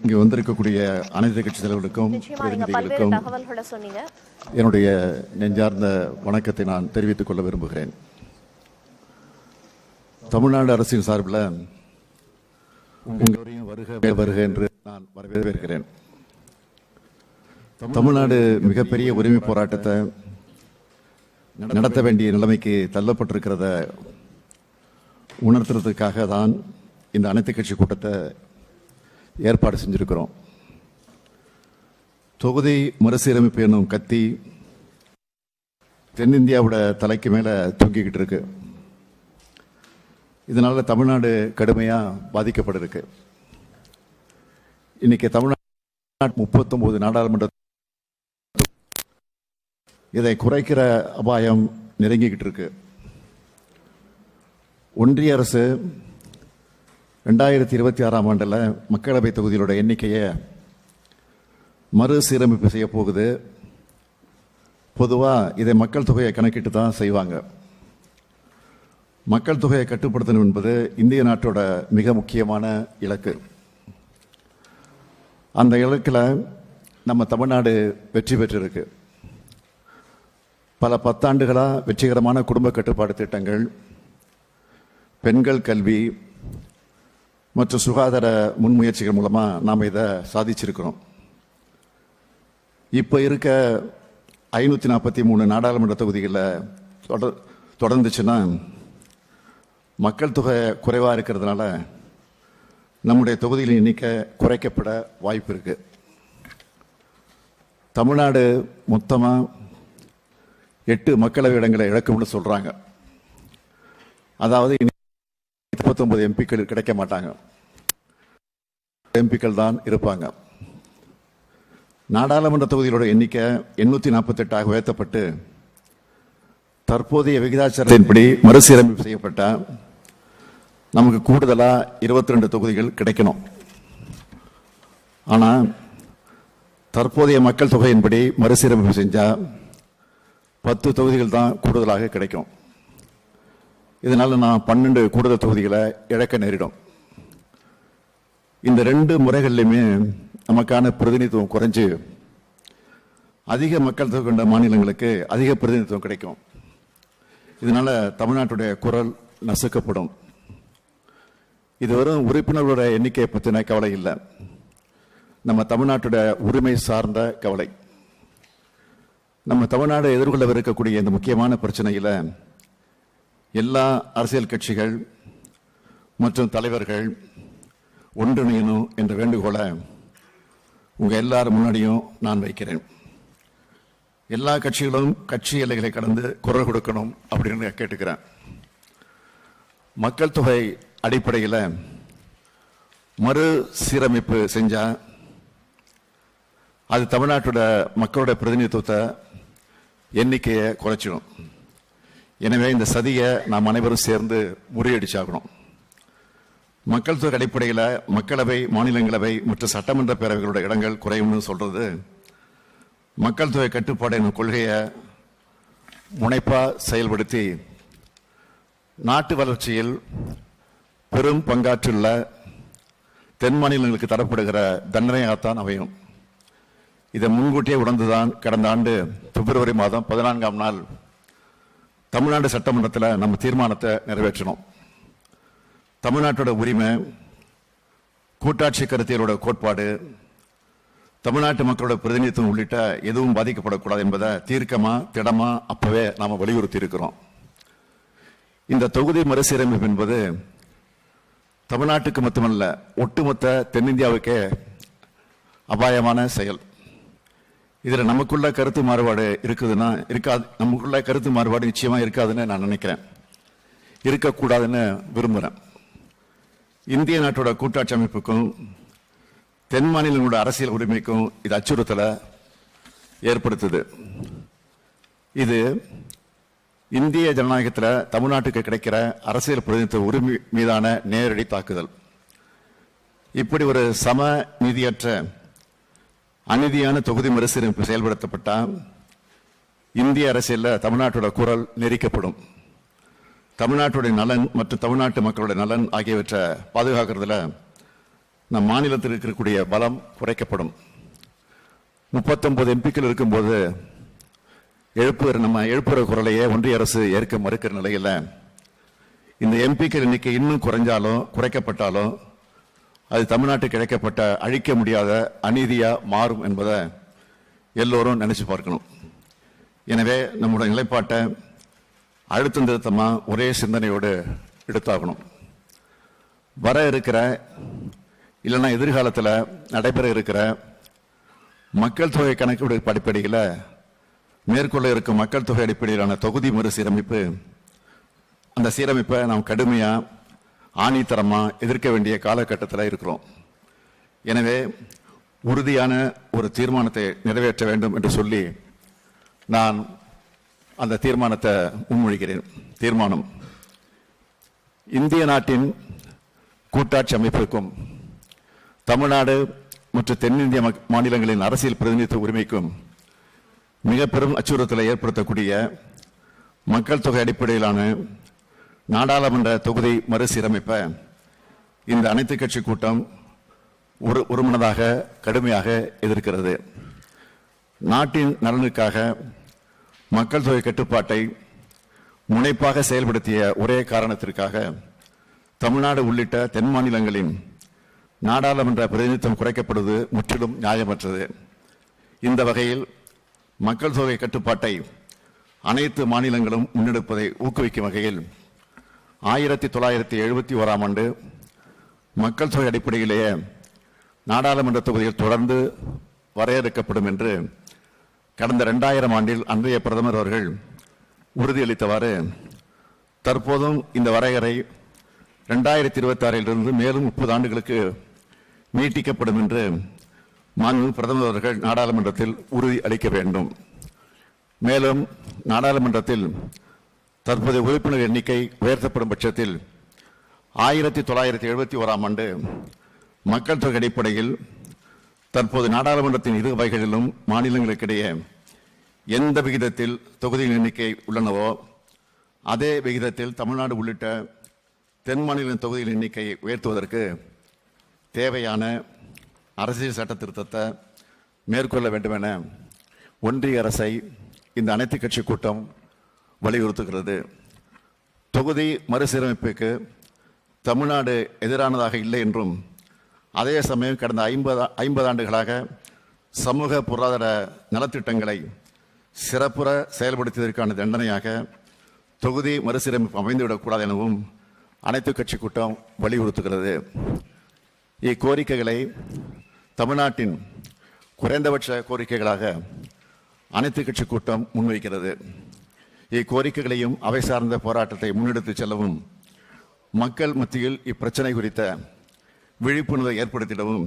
இங்கே வந்திருக்கக்கூடிய அனைத்து கட்சி தலைவர்களுக்கும் பிரதிநிதிகளுக்கும் என்னுடைய நெஞ்சார்ந்த வணக்கத்தை நான் தெரிவித்துக் கொள்ள விரும்புகிறேன். தமிழ்நாடு அரசின் சார்பில் உங்களையும் வருக வருக என்று நான் வரவேற்கிறேன். தமிழ்நாடு மிகப்பெரிய உரிமை போராட்டத்தை நடத்த வேண்டிய நிலைமைக்கு தள்ளப்பட்டிருக்கிறத உணர்த்துறதுக்காக தான் இந்த அனைத்து கட்சி கூட்டத்தை ஏற்பாடு செஞ்சிருக்கிறோம். தொகுதி மறுசீரமைப்பு என்னும் கத்தி தென்னிந்தியாவோட தலைக்கு மேல தூங்கிக்கிட்டு இருக்கு. இதனால தமிழ்நாடு கடுமையா பாதிக்கப்பட்டிருக்கு. இன்னைக்கு தமிழ்நாடு 39 நாடாளுமன்ற இதை குறைக்கிற அபாயம் நெருங்கிக்கிட்டு இருக்கு. ஒன்றிய அரசு 2026ஆம் ஆண்டில் மக்களவை தொகுதிகளோட எண்ணிக்கையை மறுசீரமைப்பு செய்ய போகுது. பொதுவாக இதை மக்கள் தொகையை கணக்கிட்டு தான் செய்வாங்க. மக்கள் தொகையை கட்டுப்படுத்தணும் என்பது இந்திய நாட்டோட மிக முக்கியமான இலக்கு. அந்த இலக்கில் நம்ம தமிழ்நாடு வெற்றி பெற்றிருக்கு. பல பத்தாண்டுகளாக வெற்றிகரமான குடும்ப கட்டுப்பாடு திட்டங்கள், பெண்கள் கல்வி மற்றும் சுகாதார முன்முயற்சிகள் மூலமாக நாம் இதை சாதிச்சிருக்கிறோம். இப்போ இருக்க 543 நாடாளுமன்ற தொகுதிகளில் தொடர்ந்துச்சுன்னா மக்கள் தொகை குறைவாக இருக்கிறதுனால நம்முடைய தொகுதிகளின் எண்ணிக்கை குறைக்கப்பட வாய்ப்பு இருக்கு. தமிழ்நாடு மொத்தமாக 8 மக்களவை இடங்களை இழக்கும்னு சொல்றாங்க. அதாவது 39 எம்பிக்கள் கிடைக்க மாட்டாங்க, எம்பிக்கள் தான் இருப்பாங்க. நாடாளுமன்ற தொகுதிகளோட எண்ணிக்கை 848 உயர்த்தப்பட்டு தற்போதைய விகிதாச்சாரத்தின்படி மறுசீரமைப்பு செய்யப்பட்ட நமக்கு கூடுதலா 22 தொகுதிகள் கிடைக்கணும். ஆனா தற்போதைய மக்கள் தொகையின்படி மறுசீரமைப்பு செஞ்சா 10 தொகுதிகள் தான் கூடுதலாக கிடைக்கும். இதனால நான் 12 கூடுதல் தொகுதிகளை இழக்க நேரிடும். இந்த 2 முறைகளிலுமே நமக்கான பிரதிநிதித்துவம் குறைஞ்சு அதிக மக்கள் தொகை கொண்ட மாநிலங்களுக்கு அதிக பிரதிநிதித்துவம் கிடைக்கும். இதனால தமிழ்நாட்டுடைய குரல் நசுக்கப்படும். இது வெறும் உறுப்பினர்களோட எண்ணிக்கையை பற்றின கவலை இல்லை, நம்ம தமிழ்நாட்டுடைய உரிமை சார்ந்த கவலை. நம்ம தமிழ்நாடு எதிர்கொள்ளவிருக்கக்கூடிய இந்த முக்கியமான பிரச்சனையில எல்லா அரசியல் கட்சிகள் மற்றும் தலைவர்கள் ஒன்றிணையணும் என்ற வேண்டுகோளை உங்க எல்லாரும் முன்னாடியும் நான் வைக்கிறேன். எல்லா கட்சிகளும் கட்சி எல்லைகளை கடந்து குரல் கொடுக்கணும் அப்படின்னு கேட்டுக்கிறேன். மக்கள் தொகை அடிப்படையில் மறு சீரமைப்பு செஞ்சா அது தமிழ்நாட்டோட மக்களோட பிரதிநிதித்துவத்தை எண்ணிக்கையை குறைச்சிடும். எனவே இந்த சதியை நாம் அனைவரும் சேர்ந்து முறியடிச்சாகணும். மக்கள் தொகை அடிப்படையில் மக்களவை, மாநிலங்களவை மற்றும் சட்டமன்ற பேரவைகளோட இடங்கள் குறையும்னு சொல்றது மக்கள் தொகை கட்டுப்பாடு என்னும் கொள்கையை முனைப்பா செயல்படுத்தி நாட்டு வளர்ச்சியில் பெரும் பங்காற்றுள்ள தென் மாநிலங்களுக்கு தரப்படுகிற தண்டனையாகத்தான் அமையும். இதை முன்கூட்டியே உணர்ந்துதான் கடந்த ஆண்டு பிப்ரவரி மாதம் 14ஆம் நாள் தமிழ்நாடு சட்டமன்றத்தில் நம்ம தீர்மானத்தை நிறைவேற்றணும். தமிழ்நாட்டோட உரிமை, கூட்டாட்சி கருத்தியலோட கோட்பாடு, தமிழ்நாட்டு மக்களோட பிரதிநிதித்துவம் உள்ளிட்ட எதுவும் பாதிக்கப்படக்கூடாது என்பதை தீர்க்கமா திடமா அப்பவே நாம வலியுறுத்தி இருக்கிறோம். இந்த தொகுதி மறுசீரமைப்பு என்பது தமிழ்நாட்டுக்கு மட்டுமல்ல, ஒட்டுமொத்த தென்னிந்தியாவுக்கே அபாயமான செயல். இதுல நமக்குள்ள கருத்து மாறுபாடு இருக்குதுன்னா இருக்காது, நமக்குள்ள கருத்து மாறுபாடு நிச்சயமா இருக்காதுன்னு நான் நினைக்கிறேன், இருக்கக்கூடாதுன்னு விரும்புகிறேன். இந்திய நாட்டோட கூட்டாட்சி அமைப்புக்கும் தென் மாநிலங்களோட அரசியல் உரிமைக்கும் இது அச்சுறுத்தலை ஏற்படுத்துது. இது இந்திய ஜனநாயகத்தில் தமிழ்நாட்டுக்கு கிடைக்கிற அரசியல் பிரதிநிதித்துவ உரிமை மீதான நேரடி தாக்குதல். இப்படி ஒரு சம நீதியற்ற அநீதியான தொகுதி மறுசீரமைப்பு செயல்படுத்தப்பட்டால் இந்திய அரசியலில் தமிழ்நாட்டோட குரல் நெரிக்கப்படும். தமிழ்நாட்டுடைய நலன் மற்றும் தமிழ்நாட்டு மக்களுடைய நலன் ஆகியவற்றை பாதுகாக்கிறதுல நம் மாநிலத்தில் இருக்கக்கூடிய பலம் குறைக்கப்படும். 39 எம்பிக்கள் இருக்கும்போது எழுப்புற குரலையே ஒன்றிய அரசு ஏற்க மறுக்கிற நிலையில் இந்த எம்பிக்கள் எண்ணிக்கை இன்னும் குறைக்கப்பட்டாலும் அது தமிழ்நாட்டுக்கு கிடைக்கப்பட்ட அழிக்க முடியாத அநீதியா மாறும் என்பதை எல்லோரும் நினைச்சு பார்க்கணும். எனவே நம்முடைய நிலைப்பாட்டை அழுத்தம் திருத்தமா ஒரே சிந்தனையோடு எடுத்தாகணும். வர இருக்கிற இல்லைன்னா எதிர்காலத்தில் நடைபெற இருக்கிற மக்கள் தொகை கணக்கெடுப்பு அடிப்படையில் மேற்கொள்ள இருக்கும் மக்கள் தொகை அடிப்படையிலான தொகுதி மறுசீரமைப்பு, அந்த சீரமைப்பை நாம் கடுமையாக ஆணித்தரமாக எதிர்க்க வேண்டிய காலகட்டத்தில் இருக்கிறோம். எனவே உறுதியான ஒரு தீர்மானத்தை நிறைவேற்ற வேண்டும் என்று சொல்லி நான் அந்த தீர்மானத்தை முன்மொழிகிறேன். தீர்மானம்: இந்திய நாட்டின் கூட்டாட்சி அமைப்பிற்கும் தமிழ்நாடு மற்றும் தென்னிந்திய மாநிலங்களின் அரசியல் பிரதிநிதித்துவ உரிமைக்கும் மிக பெரும் அச்சுறுத்தலை ஏற்படுத்தக்கூடிய மக்கள் தொகை அடிப்படையிலான நாடாளுமன்ற தொகுதி மறுசீரமைப்பை இந்த அனைத்து கட்சி கூட்டம் ஒருமனதாக கடுமையாக எதிர்க்கிறது. நாட்டின் நலனுக்காக மக்கள் தொகை கட்டுப்பாட்டை முனைப்பாக செயல்படுத்திய ஒரே காரணத்திற்காக தமிழ்நாடு உள்ளிட்ட தென் மாநிலங்களின் நாடாளுமன்ற பிரதிநிதித்துவம் குறைக்கப்படுவது முற்றிலும் நியாயமற்றது. இந்த வகையில் மக்கள் தொகை கட்டுப்பாட்டை அனைத்து மாநிலங்களும் முன்னெடுப்பதை ஊக்குவிக்கும் வகையில் 1971ஆம் ஆண்டு மக்கள் தொகை அடிப்படையிலேயே நாடாளுமன்ற தொகுதியில் தொடர்ந்து வரையறுக்கப்படும் என்று கடந்த 2000 ஆண்டில் அன்றைய பிரதமர் அவர்கள் உறுதியளித்தவாறு தற்போதும் இந்த வரையறை 2026 மேலும் 30 ஆண்டுகளுக்கு நீட்டிக்கப்படும் என்று மாண்புமிகு பிரதமர் அவர்கள் நாடாளுமன்றத்தில் உறுதி அளிக்க வேண்டும். மேலும் நாடாளுமன்றத்தில் தற்போதைய உறுப்பினர் எண்ணிக்கை உயர்த்தப்படும் பட்சத்தில் 1971ஆம் ஆண்டு மக்கள் தொகை அடிப்படையில் தற்போது நாடாளுமன்றத்தின் இரு வகைகளிலும் மாநிலங்களுக்கிடையே எந்த விகிதத்தில் தொகுதியின் எண்ணிக்கை உள்ளனவோ அதே விகிதத்தில் தமிழ்நாடு உள்ளிட்ட தென் மாநில தொகுதியின் எண்ணிக்கையை உயர்த்துவதற்கு தேவையான அரசியல் சட்ட திருத்தத்தை மேற்கொள்ள வேண்டும் என ஒன்றிய அரசை இந்த அனைத்து கட்சி கூட்டம் வலியுறுத்துகிறது. தொகுதி மறுசீரமைப்புக்கு தமிழ்நாடு எதிரானதாக இல்லை என்றும், அதே சமயம் கடந்த 50 ஆண்டுகளாக சமூக பொருளாதார நலத்திட்டங்களை சிறப்புற செயல்படுத்தியதற்கான தண்டனையாக தொகுதி மறுசீரமைப்பு அமைந்துவிடக்கூடாது எனவும் அனைத்து கட்சி கூட்டம் வலியுறுத்துகிறது. இக்கோரிக்கைகளை தமிழ்நாட்டின் குறைந்தபட்ச கோரிக்கைகளாக அனைத்து கட்சி கூட்டம் முன்வைக்கிறது. இக்கோரிக்கைகளையும் அவை சார்ந்த போராட்டத்தை முன்னெடுத்து செல்லவும், மக்கள் மத்தியில் இப்பிரச்சனை குறித்த விழிப்புணர்வை ஏற்படுத்திடவும்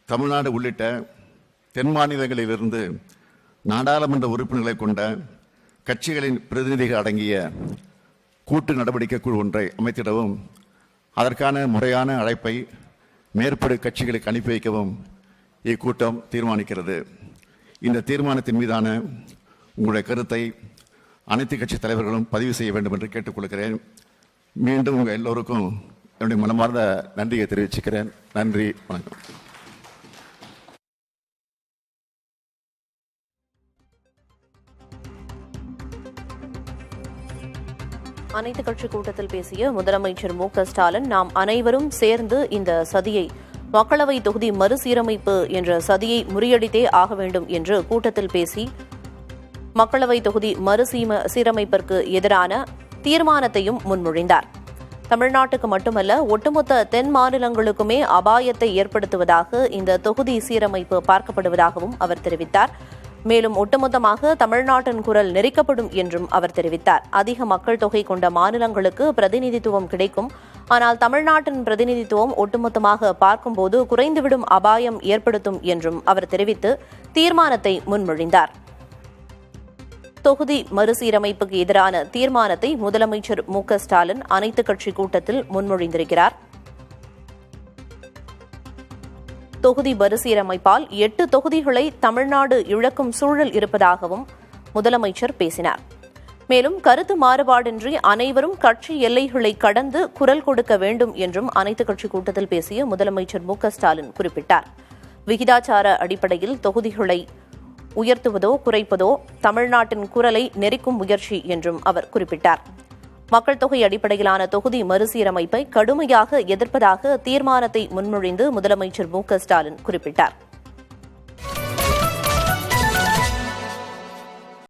தமிழ்நாடு உள்ளிட்ட தென் மாநிலங்களிலிருந்து நாடாளுமன்ற உறுப்பினர்களை கொண்ட கட்சிகளின் பிரதிநிதிகள் அடங்கிய கூட்டு நடவடிக்கை குழு ஒன்றை அமைத்திடவும், அதற்கான முறையான அழைப்பை மேற்படி கட்சிகளுக்கு அனுப்பி வைக்கவும் இக்கூட்டம் தீர்மானிக்கிறது. இந்த தீர்மானத்தின் மீதான உங்களுடைய கருத்தை அனைத்து கட்சி தலைவர்களும் பதிவு செய்ய வேண்டும் என்று கேட்டுக்கொள்கிறேன். மீண்டும் உங்கள் எல்லோருக்கும் என்னுடைய மனமார்ந்த நன்றியை தெரிவிச்சுக்கிறேன். நன்றி, வணக்கம். அனைத்து கட்சி கூட்டத்தில் பேசிய முதலமைச்சர் மு.க.ஸ்டாலின், நாம் அனைவரும் சேர்ந்து இந்த சதியை, மக்களவை தொகுதி மறுசீரமைப்பு என்ற சதியை முறியடித்தே ஆக வேண்டும் என்று கூட்டத்தில் பேசி மக்களவை தொகுதி மறுசீரமைப்பிற்கு எதிரான தீர்மானத்தையும் முன்மொழிந்தார். தமிழ்நாட்டுக்கு மட்டுமல்ல, ஒட்டுமொத்த தென் மாநிலங்களுக்குமே அபாயத்தை ஏற்படுத்துவதாக இந்த தொகுதி சீரமைப்பு பார்க்கப்படுவதாகவும் அவர் தெரிவித்தார். மேலும் ஒட்டுமொத்தமாக தமிழ்நாட்டின் குரல் நெரிக்கப்படும் என்றும் அவர் தெரிவித்தார். அதிக மக்கள் தொகை கொண்ட மாநிலங்களுக்கு பிரதிநிதித்துவம் கிடைக்கும், ஆனால் தமிழ்நாட்டின் பிரதிநிதித்துவம் ஒட்டுமொத்தமாக பார்க்கும்போது குறைந்துவிடும் அபாயம் ஏற்படுத்தும் என்றும் அவர் தெரிவித்து தீர்மானத்தை முன்மொழிந்தார். தொகுதி மறுசீரமைப்புக்கு எதிரான தீர்மானத்தை முதலமைச்சர் மு.க.ஸ்டாலின் அனைத்து கட்சி கூட்டத்தில் முன்மொழிந்திருக்கிறார். தொகுதி மறுசீரமைப்பால் 8 தொகுதிகளை தமிழ்நாடு இழக்கும் சூழல் இருப்பதாகவும் முதலமைச்சர் பேசினார். மேலும் கருத்து மாறுபாடின்றி அனைவரும் கட்சி எல்லைகளை கடந்து குரல் கொடுக்க வேண்டும் என்றும் அனைத்துக் கட்சி கூட்டத்தில் பேசிய முதலமைச்சர் மு.க.ஸ்டாலின் குறிப்பிட்டார். விகிதாச்சார அடிப்படையில் தொகுதிகளை உயர்த்துவதோ குறைப்பதோ தமிழ்நாட்டின் குரலை நெரிக்கும் முயற்சி என்றும் அவர் குறிப்பிட்டார். மக்கள் தொகை அடிப்படையிலான தொகுதி மறுசீரமைப்பை கடுமையாக எதிர்ப்பதாக தீர்மானத்தை முன்மொழிந்து முதலமைச்சர் மு.க.ஸ்டாலின் குறிப்பிட்டார்.